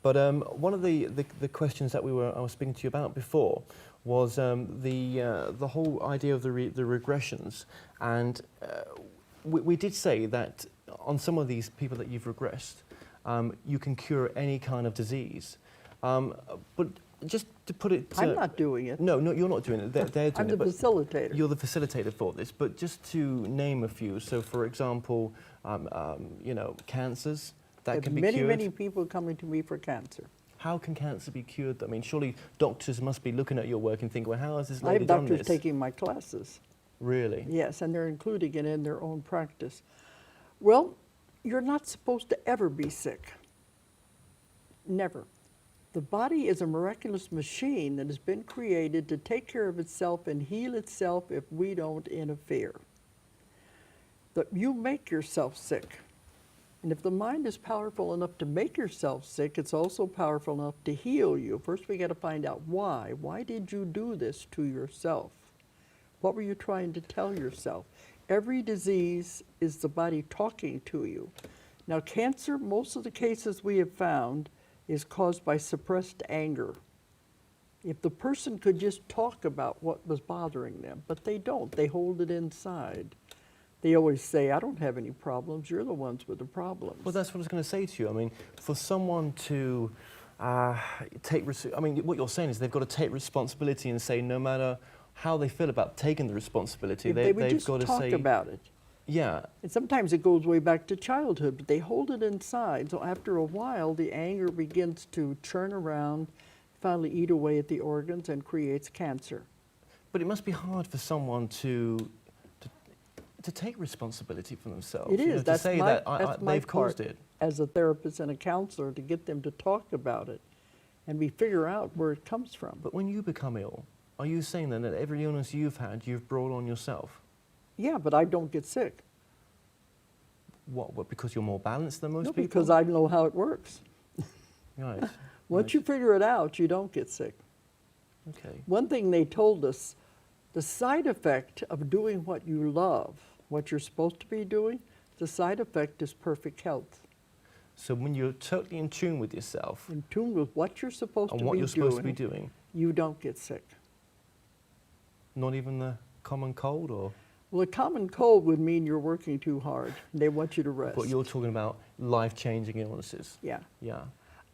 But one of the questions that I was speaking to you about before was the whole idea of the regressions, and we did say that on some of these people that you've regressed, you can cure any kind of disease, but just to put it... I'm not doing it. No, you're not doing it. They're doing I'm it. the facilitator. You're the facilitator for this. But just to name a few, so for example, you know, cancers that can be cured. Many people coming to me for cancer. How can cancer be cured? I mean, surely doctors must be looking at your work and think, well, how has this lady I have done this? doctors taking my classes. Really? Yes, and they're including it in their own practice. Well, you're not supposed to ever be sick. Never. The body is a miraculous machine that has been created to take care of itself and heal itself if we don't interfere. You make yourself sick. And if the mind is powerful enough to make yourself sick, it's also powerful enough to heal you. First, we got to find out why. Why did you do this to yourself? What were you trying to tell yourself? Every disease is the body talking to you. Now, cancer, most of the cases we have found, is caused by suppressed anger. If the person could just talk about what was bothering them, but they don't, they hold it inside. They always say, I don't have any problems, you're the ones with the problems. Well, that's what I was going to say to you. I mean, for someone to take, I mean, what you're saying is they've got to take responsibility and say no matter how they feel about taking the responsibility, if they would they've just got to talk say about it. Yeah. And sometimes it goes way back to childhood, but they hold it inside. So after a while, the anger begins to churn around, finally eat away at the organs and creates cancer. But it must be hard for someone to take responsibility for themselves. It is. You know, That's to say my, that that's my they've part caused it. as a therapist and a counselor, to get them to talk about it, and we figure out where it comes from. But when you become ill, are you saying then that every illness you've had, you've brought on yourself? Yeah, but I don't get sick. What, because you're more balanced than most No, people? because I know how it works. Right. Once you figure it out, you don't get sick. Okay. One thing they told us, the side effect of doing what you love, what you're supposed to be doing, the side effect is perfect health. So when you're totally in tune with yourself In tune with what you're supposed and to what be you're doing, supposed to be doing, you don't get sick. not even the common cold, or? Well, a common cold would mean you're working too hard. They want you to rest. But you're talking about life-changing illnesses. Yeah. Yeah.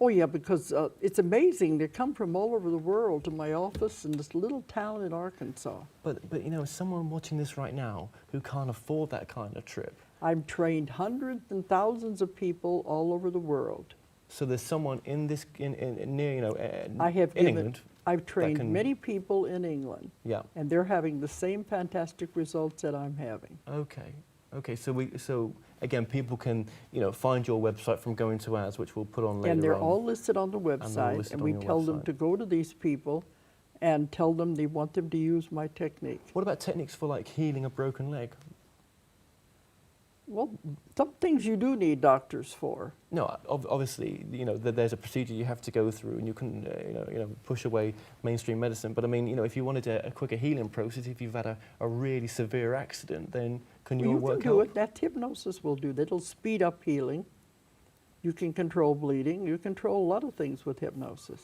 Oh, yeah, because it's amazing. They come from all over the world to my office in this little town in Arkansas. But you know, someone watching this right now who can't afford that kind of trip. I've trained hundreds and thousands of people all over the world. So there's someone in this, near, you know, I have in given, England. I've trained can- many people in England, Yeah. and they're having the same fantastic results that I'm having. Okay. Okay. So again, people can, you know, find your website from going to ours, which we'll put on later And they're on. all listed on the website, listed and on we your tell them website. to go to these people and tell them they want them to use my technique. What about techniques for like healing a broken leg? Well, some things you do need doctors for. No, obviously, you know, there's a procedure you have to go through, and you can, you know, push away mainstream medicine. But I mean, you know, if you wanted a quicker healing process, if you've had a really severe accident, then can your You work can do help? it. That hypnosis will do that. It'll speed up healing. You can control bleeding. You control a lot of things with hypnosis.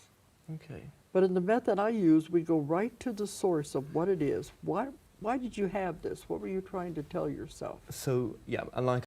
Okay. But in the method I use, we go right to the source of what it is. Why did you have this? What were you trying to tell yourself? So yeah, and like